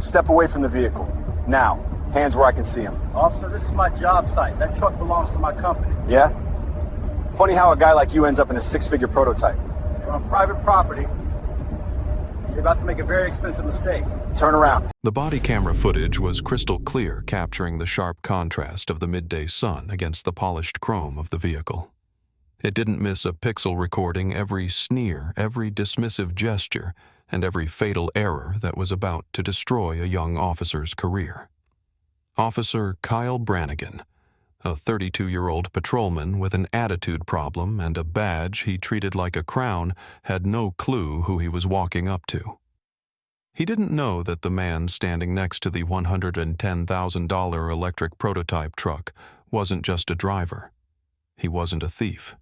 Step away from the vehicle. Now. Hands where I can see them. Officer, this is my job site. That truck belongs to my company. Yeah? Funny how a guy like you ends up in a six-figure prototype. You're on private property. You're about to make a very expensive mistake. Turn around. The body camera footage was crystal clear, capturing the sharp contrast of the midday sun against the polished chrome of the vehicle. It didn't miss a pixel recording every sneer, every dismissive gesture, and every fatal error that was about to destroy a young officer's career. Officer Kyle Brannigan, a 32-year-old patrolman with an attitude problem and a badge he treated like a crown, had no clue who he was walking up to. He didn't know that the man standing next to the $110,000 electric prototype truck wasn't just a driver. He wasn't a thief.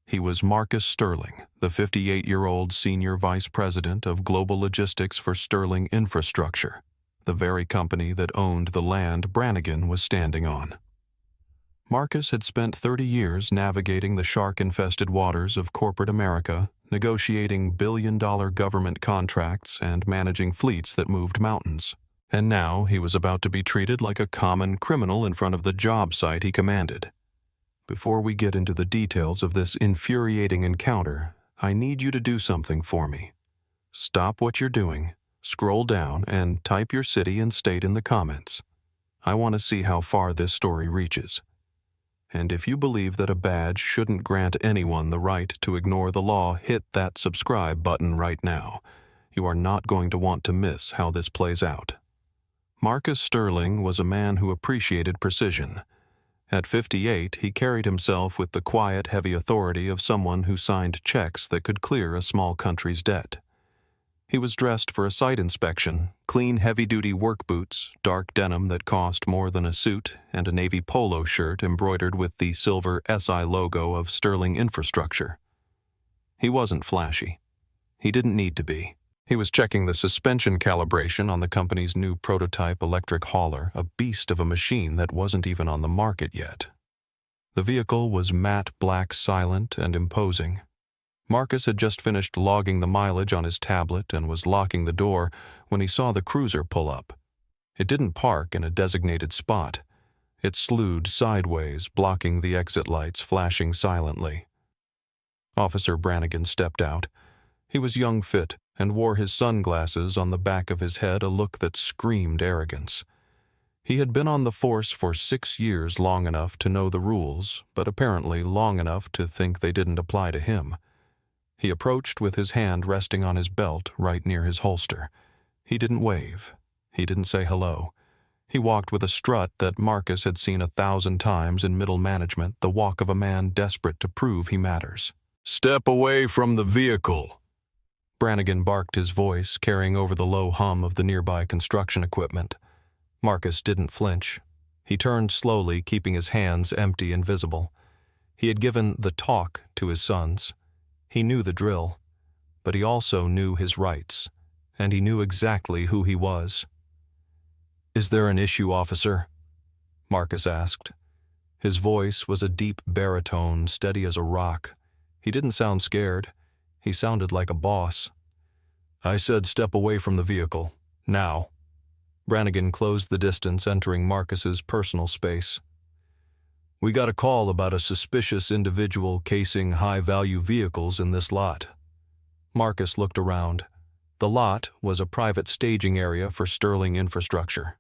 He was Marcus Sterling, the 58-year-old senior vice president of global logistics for Sterling Infrastructure, the very company that owned the land Brannigan was standing on. Marcus had spent 30 years navigating the shark-infested waters of corporate America, negotiating billion-dollar government contracts and managing fleets that moved mountains. And now he was about to be treated like a common criminal in front of the job site he commanded. Before we get into the details of this infuriating encounter, I need you to do something for me. Stop what you're doing, scroll down, and type your city and state in the comments. I want to see how far this story reaches. And if you believe that a badge shouldn't grant anyone the right to ignore the law, hit that subscribe button right now. You are not going to want to miss how this plays out. Marcus Sterling was a man who appreciated precision. At 58, he carried himself with the quiet, heavy authority of someone who signed checks that could clear a small country's debt. He was dressed for a site inspection, clean heavy-duty work boots, dark denim that cost more than a suit, and a navy polo shirt embroidered with the silver SI logo of Sterling Infrastructure. He wasn't flashy. He didn't need to be. He was checking the suspension calibration on the company's new prototype electric hauler, a beast of a machine that wasn't even on the market yet. The vehicle was matte black, silent, and imposing. Marcus had just finished logging the mileage on his tablet and was locking the door when he saw the cruiser pull up. It didn't park in a designated spot. It slewed sideways, blocking the exit lights flashing silently. Officer Brannigan stepped out. He was young, fit, and wore his sunglasses on the back of his head, a look that screamed arrogance. He had been on the force for 6 years, long enough to know the rules, but apparently long enough to think they didn't apply to him. He approached with his hand resting on his belt right near his holster. He didn't wave. He didn't say hello. He walked with a strut that Marcus had seen 1,000 times in middle management, the walk of a man desperate to prove he matters. "Step away from the vehicle." Brannigan barked, his voice carrying over the low hum of the nearby construction equipment. Marcus didn't flinch. He turned slowly, keeping his hands empty and visible. He had given the talk to his sons. He knew the drill, but he also knew his rights, and he knew exactly who he was. "Is there an issue, officer?" Marcus asked. His voice was a deep baritone, steady as a rock. He didn't sound scared. He sounded like a boss. "I said step away from the vehicle. Now." Brannigan closed the distance, entering Marcus's personal space. "We got a call about a suspicious individual casing high-value vehicles in this lot." Marcus looked around. The lot was a private staging area for Sterling Infrastructure.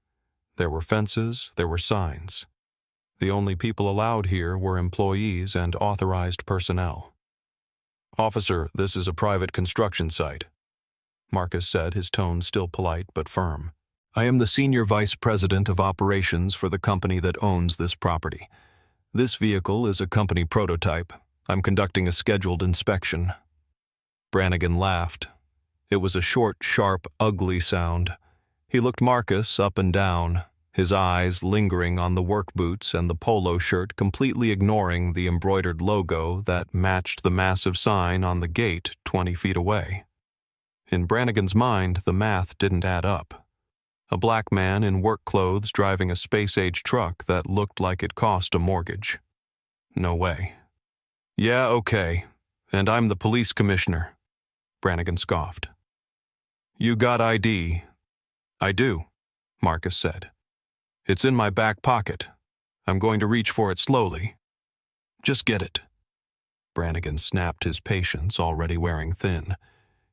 There were fences, there were signs. The only people allowed here were employees and authorized personnel. "Officer, this is a private construction site," Marcus said, his tone still polite but firm. "I am the senior vice president of operations for the company that owns this property. This vehicle is a company prototype. I'm conducting a scheduled inspection." Brannigan laughed. It was a short, sharp, ugly sound. He looked Marcus up and down, his eyes lingering on the work boots and the polo shirt, completely ignoring the embroidered logo that matched the massive sign on the gate 20 feet away. In Brannigan's mind, the math didn't add up. A black man in work clothes driving a space-age truck that looked like it cost a mortgage. No way. "Yeah, okay. And I'm the police commissioner," Brannigan scoffed. "You got ID?" I do, Marcus said. It's in my back pocket. I'm going to reach for it slowly. Just get it. Brannigan snapped his patience, already wearing thin.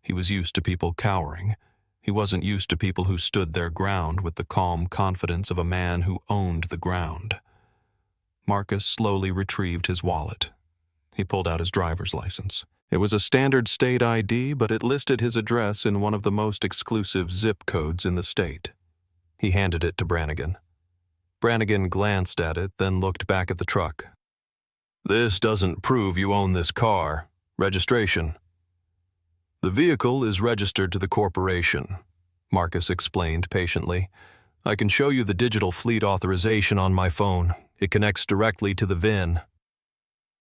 He was used to people cowering. He wasn't used to people who stood their ground with the calm confidence of a man who owned the ground. Marcus slowly retrieved his wallet. He pulled out his driver's license. It was a standard state ID, but it listed his address in one of the most exclusive zip codes in the state. He handed it to Brannigan. Brannigan glanced at it, then looked back at the truck. This doesn't prove you own this car. Registration. The vehicle is registered to the corporation, Marcus explained patiently. I can show you the digital fleet authorization on my phone. It connects directly to the VIN.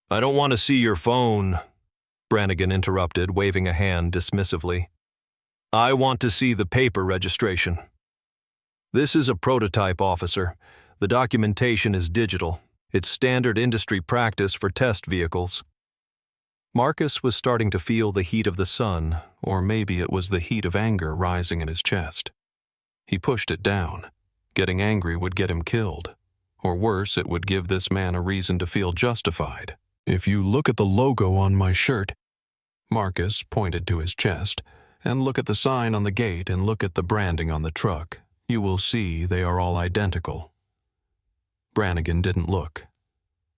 I don't want to see your phone, Brannigan interrupted, waving a hand dismissively. I want to see the paper registration. This is a prototype, officer. The documentation is digital. It's standard industry practice for test vehicles. Marcus was starting to feel the heat of the sun, or maybe it was the heat of anger rising in his chest. He pushed it down. Getting angry would get him killed. Or worse, it would give this man a reason to feel justified. If you look at the logo on my shirt, Marcus pointed to his chest, and look at the sign on the gate and look at the branding on the truck, you will see they are all identical. Brannigan didn't look.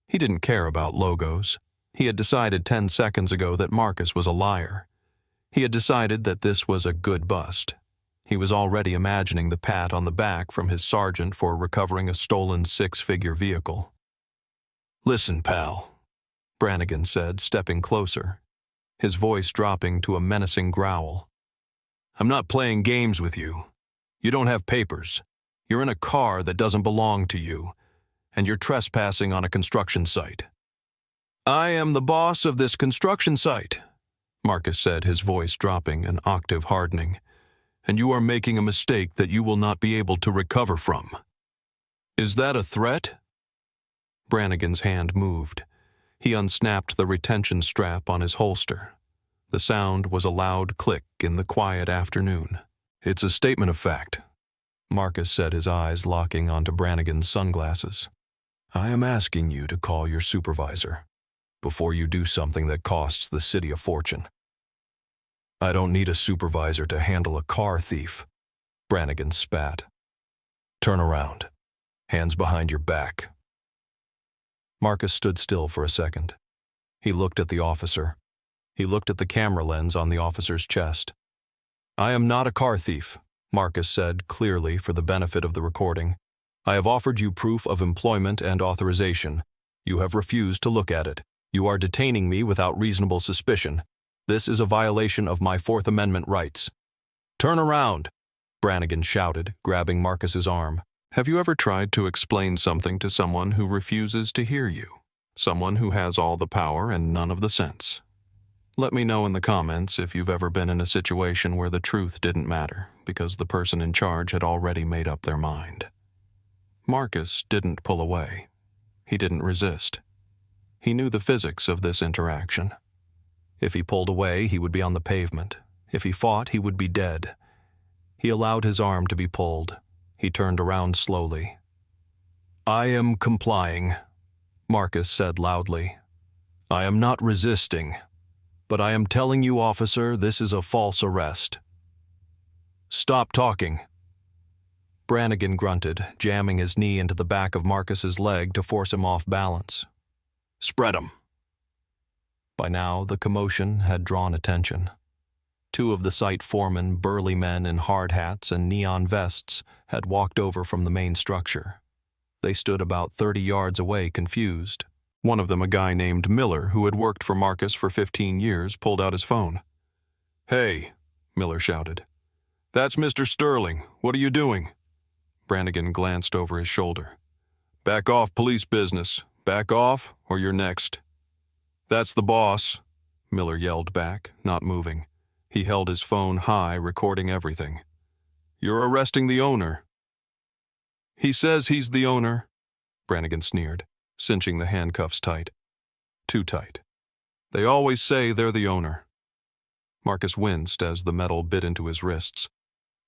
He didn't care about logos. He had decided 10 seconds ago that Marcus was a liar. He had decided that this was a good bust. He was already imagining the pat on the back from his sergeant for recovering a stolen 6-figure vehicle. Listen, pal, Brannigan said, stepping closer, his voice dropping to a menacing growl. I'm not playing games with you. You don't have papers. You're in a car that doesn't belong to you, and you're trespassing on a construction site. I am the boss of this construction site, Marcus said, his voice dropping, an octave hardening, and you are making a mistake that you will not be able to recover from. Is that a threat? Brannigan's hand moved. He unsnapped the retention strap on his holster. The sound was a loud click in the quiet afternoon. It's a statement of fact, Marcus said, his eyes locking onto Brannigan's sunglasses. I am asking you to call your supervisor before you do something that costs the city a fortune. I don't need a supervisor to handle a car thief, Brannigan spat. Turn around. Hands behind your back. Marcus stood still for a second. He looked at the officer. He looked at the camera lens on the officer's chest. I am not a car thief, Marcus said clearly for the benefit of the recording. I have offered you proof of employment and authorization. You have refused to look at it. You are detaining me without reasonable suspicion. This is a violation of my Fourth Amendment rights. Turn around, Brannigan shouted, grabbing Marcus's arm. Have you ever tried to explain something to someone who refuses to hear you? Someone who has all the power and none of the sense? Let me know in the comments if you've ever been in a situation where the truth didn't matter because the person in charge had already made up their mind. Marcus didn't pull away. He didn't resist. He knew the physics of this interaction. If he pulled away, he would be on the pavement. If he fought, he would be dead. He allowed his arm to be pulled. He turned around slowly. I am complying, Marcus said loudly. I am not resisting, but I am telling you, officer, this is a false arrest. Stop talking. Brannigan grunted, jamming his knee into the back of Marcus's leg to force him off balance. Spread 'em. By now, the commotion had drawn attention. Two of the site foremen, burly men in hard hats and neon vests, had walked over from the main structure. They stood about 30 yards away, confused. One of them, a guy named Miller, who had worked for Marcus for 15 years, pulled out his phone. Hey, Miller shouted. That's Mr. Sterling. What are you doing? Brannigan glanced over his shoulder. Back off police business. Back off, or you're next. That's the boss, Miller yelled back, not moving. He held his phone high, recording everything. You're arresting the owner. He says he's the owner, Brannigan sneered, cinching the handcuffs tight. Too tight. They always say they're the owner. Marcus winced as the metal bit into his wrists.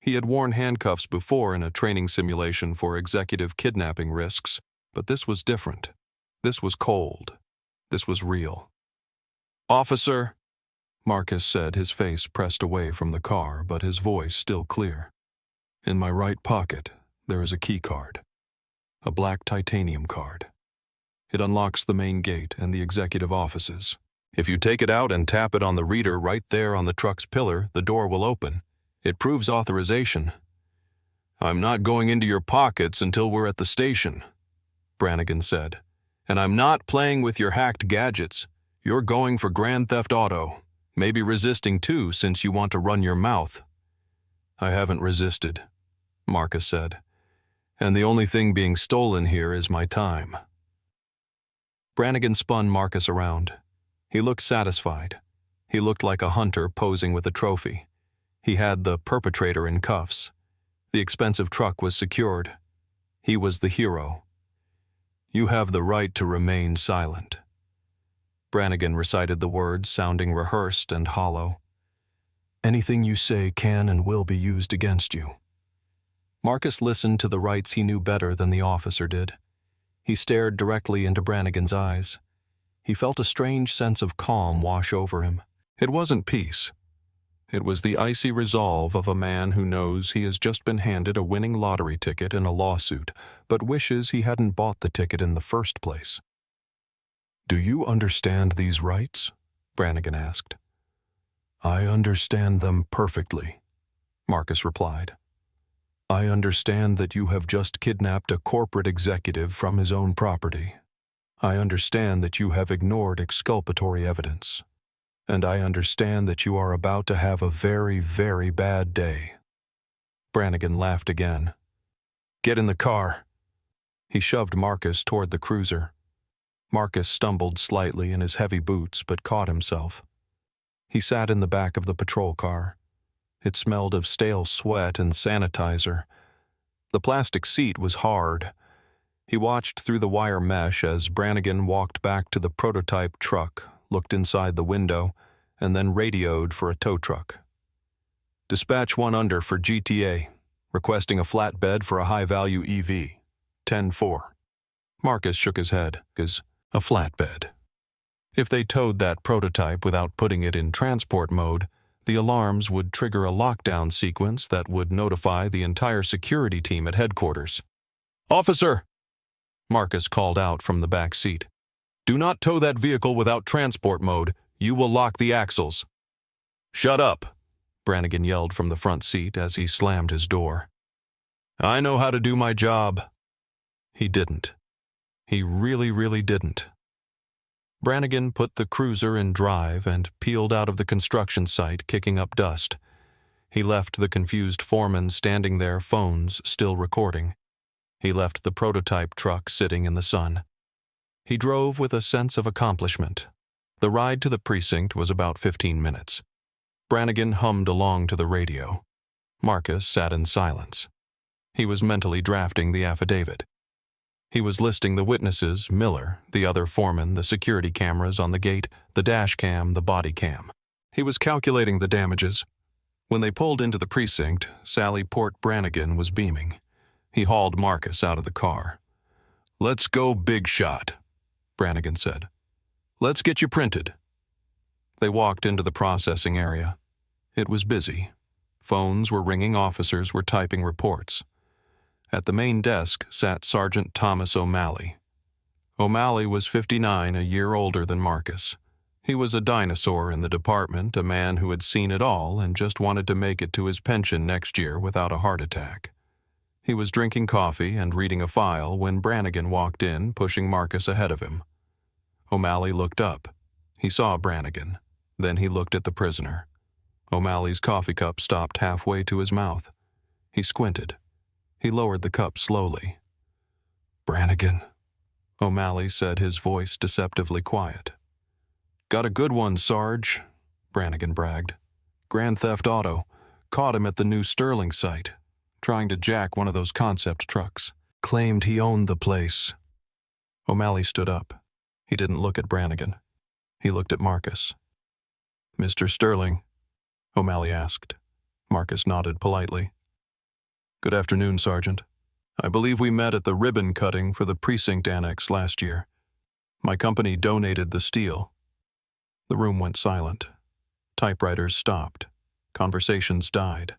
He had worn handcuffs before in a training simulation for executive kidnapping risks, but this was different. This was cold. This was real. "Officer," Marcus said, his face pressed away from the car, but his voice still clear. "In my right pocket, there is a key card. A black titanium card. It unlocks the main gate and the executive offices. If you take it out and tap it on the reader right there on the truck's pillar, the door will open. It proves authorization." "I'm not going into your pockets until we're at the station," Brannigan said. "And I'm not playing with your hacked gadgets. You're going for Grand Theft Auto, maybe resisting too since you want to run your mouth." "I haven't resisted," Marcus said. "And the only thing being stolen here is my time." Brannigan spun Marcus around. He looked satisfied. He looked like a hunter posing with a trophy. He had the perpetrator in cuffs. The expensive truck was secured. He was the hero. "You have the right to remain silent." Brannigan recited the words, sounding rehearsed and hollow. "Anything you say can and will be used against you." Marcus listened to the rights he knew better than the officer did. He stared directly into Brannigan's eyes. He felt a strange sense of calm wash over him. It wasn't peace. It was the icy resolve of a man who knows he has just been handed a winning lottery ticket in a lawsuit, but wishes he hadn't bought the ticket in the first place. "Do you understand these rights?" Brannigan asked. "I understand them perfectly," Marcus replied. "I understand that you have just kidnapped a corporate executive from his own property. I understand that you have ignored exculpatory evidence. And I understand that you are about to have a very, very bad day." Brannigan laughed again. "Get in the car." He shoved Marcus toward the cruiser. Marcus stumbled slightly in his heavy boots but caught himself. He sat in the back of the patrol car. It smelled of stale sweat and sanitizer. The plastic seat was hard. He watched through the wire mesh as Brannigan walked back to the prototype truck, looked inside the window, and then radioed for a tow truck. "Dispatch one under for GTA, requesting a flatbed for a high-value EV. 10-4. Marcus shook his head. A flatbed. If they towed that prototype without putting it in transport mode, the alarms would trigger a lockdown sequence that would notify the entire security team at headquarters. "Officer!" Marcus called out from the back seat. "Do not tow that vehicle without transport mode. You will lock the axles." "Shut up," Brannigan yelled from the front seat as he slammed his door. "I know how to do my job." He didn't. He really didn't. Brannigan put the cruiser in drive and peeled out of the construction site, kicking up dust. He left the confused foreman standing there, phones still recording. He left the prototype truck sitting in the sun. He drove with a sense of accomplishment. The ride to the precinct was about 15 minutes. Brannigan hummed along to the radio. Marcus sat in silence. He was mentally drafting the affidavit. He was listing the witnesses, Miller, the other foreman, the security cameras on the gate, the dash cam, the body cam. He was calculating the damages. When they pulled into the precinct, Sally Port Brannigan was beaming. He hauled Marcus out of the car. "Let's go big shot," Brannigan said. "Let's get you printed." They walked into the processing area. It was busy. Phones were ringing, officers were typing reports. At the main desk sat Sergeant Thomas O'Malley. O'Malley was 59, a year older than Marcus. He was a dinosaur in the department, a man who had seen it all and just wanted to make it to his pension next year without a heart attack. He was drinking coffee and reading a file when Brannigan walked in, pushing Marcus ahead of him. O'Malley looked up. He saw Brannigan. Then he looked at the prisoner. O'Malley's coffee cup stopped halfway to his mouth. He squinted. He lowered the cup slowly. "Brannigan," O'Malley said, his voice deceptively quiet. "Got a good one, Sarge," Brannigan bragged. "Grand Theft Auto. Caught him at the new Sterling site, trying to jack one of those concept trucks. Claimed he owned the place." O'Malley stood up. He didn't look at Brannigan. He looked at Marcus. "Mr. Sterling?" O'Malley asked. Marcus nodded politely. Good afternoon, Sergeant. I believe we met at the ribbon cutting for the precinct annex last year. My company donated the steel. The room went silent. Typewriters stopped. Conversations died.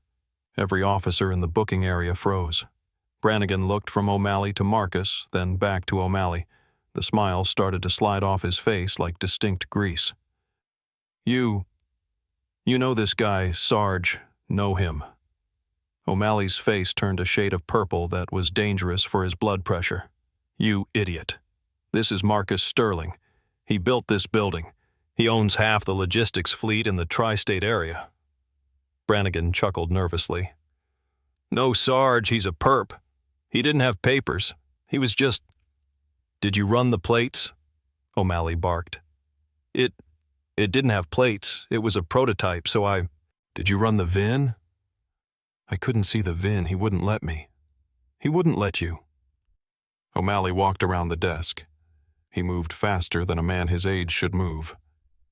Every officer in the booking area froze. Brannigan looked from O'Malley to Marcus, then back to O'Malley. The smile started to slide off his face like distinct grease. You know this guy, Sarge, know him. O'Malley's face turned a shade of purple that was dangerous for his blood pressure. You idiot. This is Marcus Sterling. He built this building. He owns half the logistics fleet in the tri-state area. Brannigan chuckled nervously. No, Sarge, he's a perp. He didn't have papers. He was just... Did you run the plates? O'Malley barked. It didn't have plates. It was a prototype, so I... Did you run the VIN? I couldn't see the VIN. He wouldn't let me. He wouldn't let you. O'Malley walked around the desk. He moved faster than a man his age should move.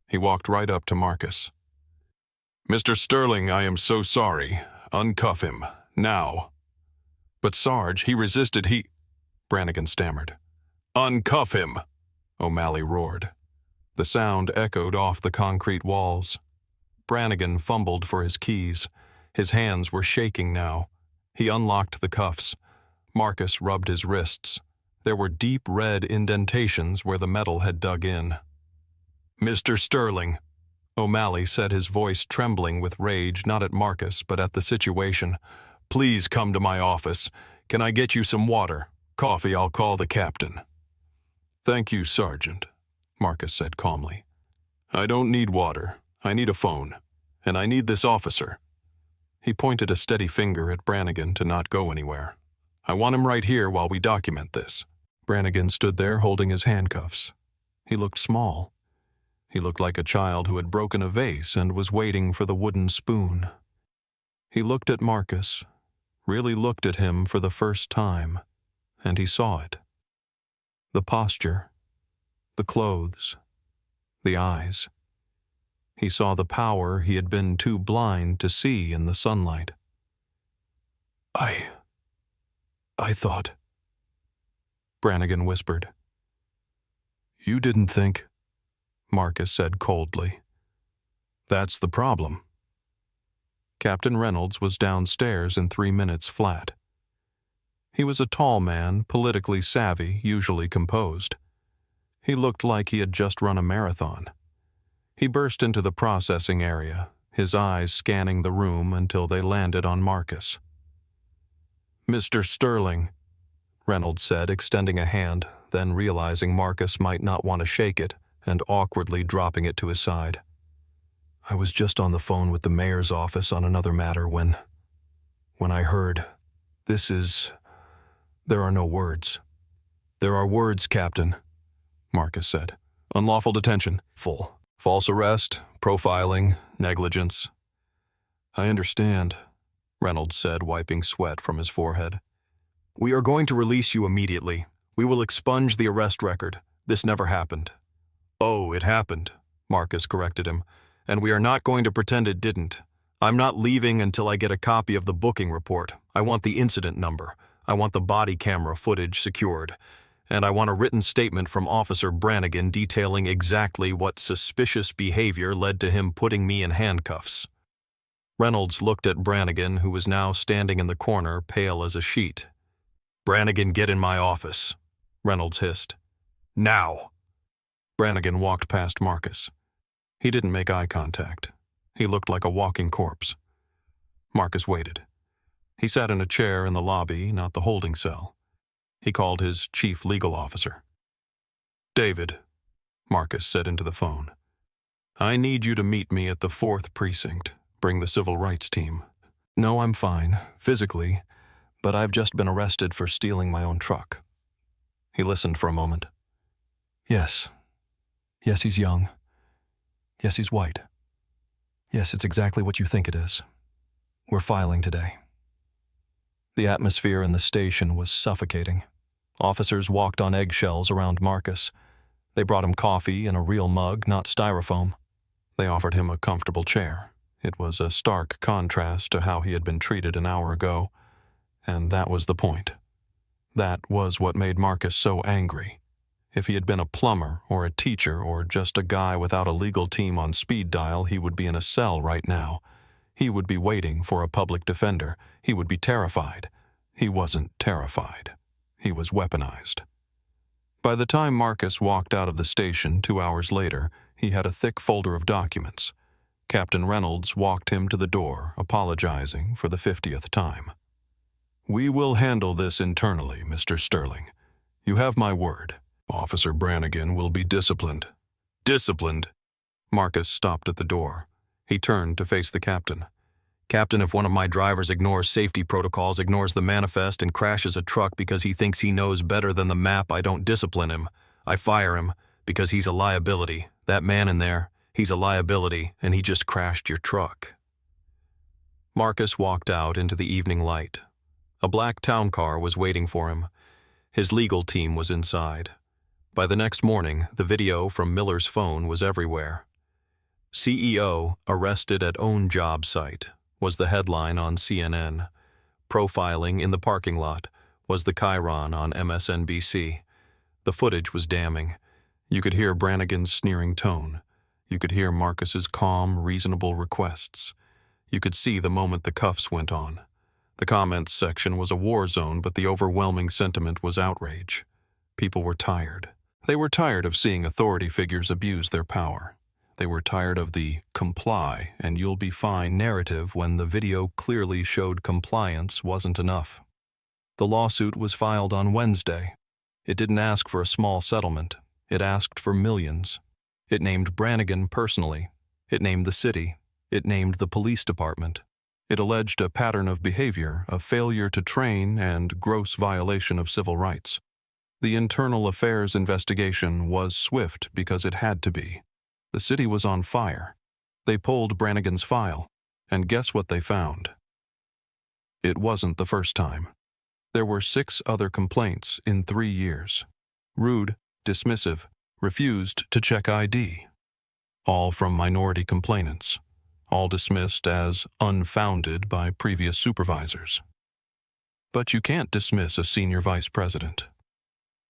He walked right up to Marcus. Mr. Sterling, I am so sorry. Uncuff him. Now. But Sarge, he resisted. Brannigan stammered. Uncuff him, O'Malley roared. The sound echoed off the concrete walls. Brannigan fumbled for his keys. His hands were shaking now. He unlocked the cuffs. Marcus rubbed his wrists. There were deep red indentations where the metal had dug in. Mr. Sterling, O'Malley said, his voice trembling with rage, not at Marcus, but at the situation. Please come to my office. Can I get you some water? Coffee, I'll call the captain. Thank you, Sergeant, Marcus said calmly. I don't need water. I need a phone. And I need this officer. He pointed a steady finger at Brannigan to not go anywhere. I want him right here while we document this. Brannigan stood there holding his handcuffs. He looked small. He looked like a child who had broken a vase and was waiting for the wooden spoon. He looked at Marcus, really looked at him for the first time, and he saw it. The posture, the clothes, the eyes. He saw the power he had been too blind to see in the sunlight. I thought, Brannigan whispered. You didn't think, Marcus said coldly. That's the problem. Captain Reynolds was downstairs in 3 minutes flat. He was a tall man, politically savvy, usually composed. He looked like he had just run a marathon. He burst into the processing area, his eyes scanning the room until they landed on Marcus. Mr. Sterling, Reynolds said, extending a hand, then realizing Marcus might not want to shake it and awkwardly dropping it to his side. I was just on the phone with the mayor's office on another matter when I heard, there are no words. There are words, Captain, Marcus said. Unlawful detention, false arrest, profiling, negligence. I understand, Reynolds said, wiping sweat from his forehead. We are going to release you immediately. We will expunge the arrest record. This never happened. Oh, it happened, Marcus corrected him, and we are not going to pretend it didn't. I'm not leaving until I get a copy of the booking report. I want the incident number. I want the body camera footage secured. And I want a written statement from Officer Brannigan detailing exactly what suspicious behavior led to him putting me in handcuffs. Reynolds looked at Brannigan, who was now standing in the corner, pale as a sheet. Brannigan, get in my office, Reynolds hissed. Now! Brannigan walked past Marcus. He didn't make eye contact. He looked like a walking corpse. Marcus waited. He sat in a chair in the lobby, not the holding cell. He called his chief legal officer. David, Marcus said into the phone. I need you to meet me at the 4th precinct. Bring the civil rights team. No, I'm fine, physically, but I've just been arrested for stealing my own truck. He listened for a moment. Yes, he's young. Yes, he's white. Yes, it's exactly what you think it is. We're filing today. The atmosphere in the station was suffocating. Officers walked on eggshells around Marcus. They brought him coffee in a real mug, not styrofoam. They offered him a comfortable chair. It was a stark contrast to how he had been treated an hour ago. And that was the point. That was what made Marcus so angry. If he had been a plumber or a teacher or just a guy without a legal team on speed dial, he would be in a cell right now. He would be waiting for a public defender. He would be terrified. He wasn't terrified. He was weaponized. By the time Marcus walked out of the station 2 hours later, he had a thick folder of documents. Captain Reynolds walked him to the door, apologizing for the 50th time. "We will handle this internally, Mr. Sterling. You have my word. Officer Brannigan will be disciplined." "Disciplined?" Marcus stopped at the door. He turned to face the captain. "Captain, if one of my drivers ignores safety protocols, ignores the manifest, and crashes a truck because he thinks he knows better than the map, I don't discipline him. I fire him because he's a liability. That man in there, he's a liability, and he just crashed your truck." Marcus walked out into the evening light. A black town car was waiting for him. His legal team was inside. By the next morning, the video from Miller's phone was everywhere. "CEO arrested at own job site" was the headline on CNN. "Profiling in the parking lot" was the chyron on MSNBC. The footage was damning. You could hear Brannigan's sneering tone. You could hear Marcus's calm, reasonable requests. You could see the moment the cuffs went on. The comments section was a war zone, but the overwhelming sentiment was outrage. People were tired. They were tired of seeing authority figures abuse their power. They were tired of the "comply and you'll be fine" narrative when the video clearly showed compliance wasn't enough. The lawsuit was filed on Wednesday. It didn't ask for a small settlement. It asked for millions. It named Brannigan personally. It named the city. It named the police department. It alleged a pattern of behavior, a failure to train, and gross violation of civil rights. The internal affairs investigation was swift because it had to be. The city was on fire. They pulled Brannigan's file, and guess what they found? It wasn't the first time. There were 6 other complaints in 3 years. Rude, dismissive, refused to check ID. All from minority complainants. All dismissed as unfounded by previous supervisors. But you can't dismiss a senior vice president.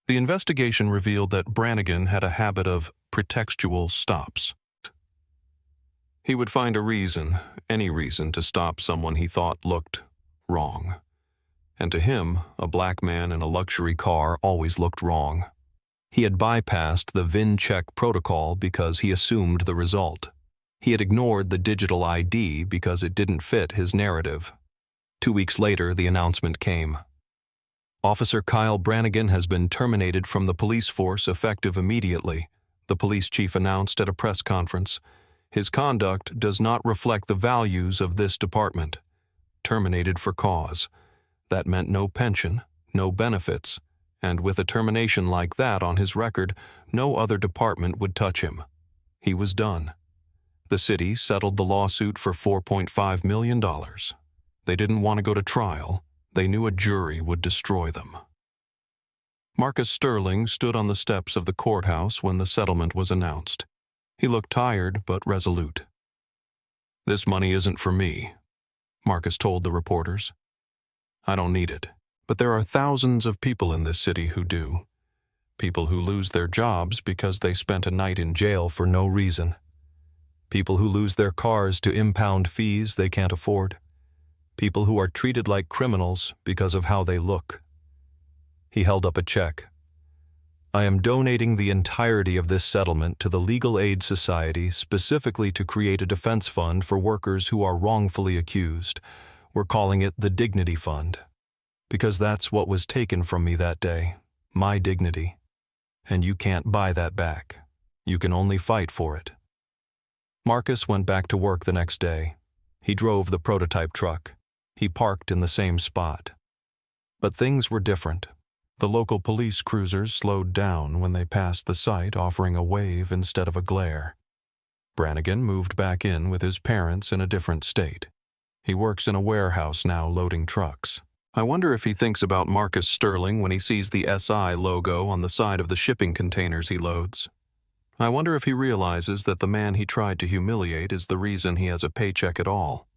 The investigation revealed that Brannigan had a habit of pretextual stops. He would find a reason, any reason, to stop someone he thought looked wrong. And to him, a black man in a luxury car always looked wrong. He had bypassed the VIN check protocol because he assumed the result. He had ignored the digital ID because it didn't fit his narrative. 2 weeks later, the announcement came. Officer Kyle Brannigan has been terminated from the police force effective immediately, the police chief announced at a press conference. His conduct does not reflect the values of this department. Terminated for cause. That meant no pension, no benefits, and with a termination like that on his record, no other department would touch him. He was done. The city settled the lawsuit for $4.5 million. They didn't want to go to trial. They knew a jury would destroy them. Marcus Sterling stood on the steps of the courthouse when the settlement was announced. He looked tired but resolute. "This money isn't for me," Marcus told the reporters. "I don't need it. But there are thousands of people in this city who do. People who lose their jobs because they spent a night in jail for no reason. People who lose their cars to impound fees they can't afford. People who are treated like criminals because of how they look." He held up a check. "I am donating the entirety of this settlement to the Legal Aid Society specifically to create a defense fund for workers who are wrongfully accused. We're calling it the Dignity Fund. Because that's what was taken from me that day, my dignity. And you can't buy that back. You can only fight for it." Marcus went back to work the next day. He drove the prototype truck. He parked in the same spot. But things were different. The local police cruisers slowed down when they passed the site, offering a wave instead of a glare. Brannigan moved back in with his parents in a different state. He works in a warehouse now loading trucks. I wonder if he thinks about Marcus Sterling when he sees the SI logo on the side of the shipping containers he loads. I wonder if he realizes that the man he tried to humiliate is the reason he has a paycheck at all.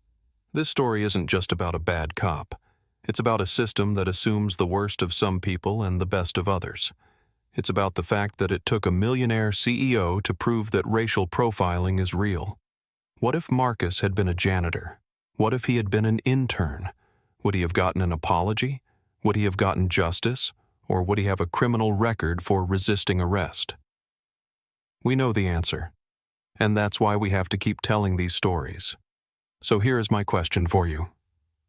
This story isn't just about a bad cop. It's about a system that assumes the worst of some people and the best of others. It's about the fact that it took a millionaire CEO to prove that racial profiling is real. What if Marcus had been a janitor? What if he had been an intern? Would he have gotten an apology? Would he have gotten justice? Or would he have a criminal record for resisting arrest? We know the answer, and that's why we have to keep telling these stories. So here is my question for you.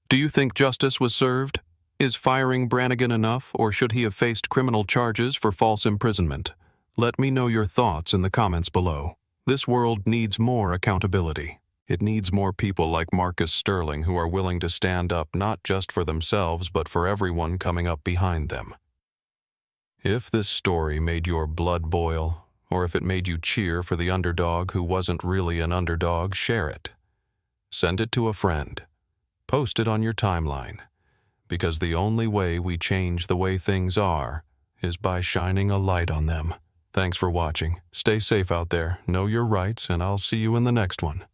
Do you think justice was served? Is firing Brannigan enough, or should he have faced criminal charges for false imprisonment? Let me know your thoughts in the comments below. This world needs more accountability. It needs more people like Marcus Sterling who are willing to stand up not just for themselves but for everyone coming up behind them. If this story made your blood boil, or if it made you cheer for the underdog who wasn't really an underdog, share it. Send it to a friend. Post it on your timeline. Because the only way we change the way things are is by shining a light on them. Thanks for watching. Stay safe out there, know your rights, and I'll see you in the next one.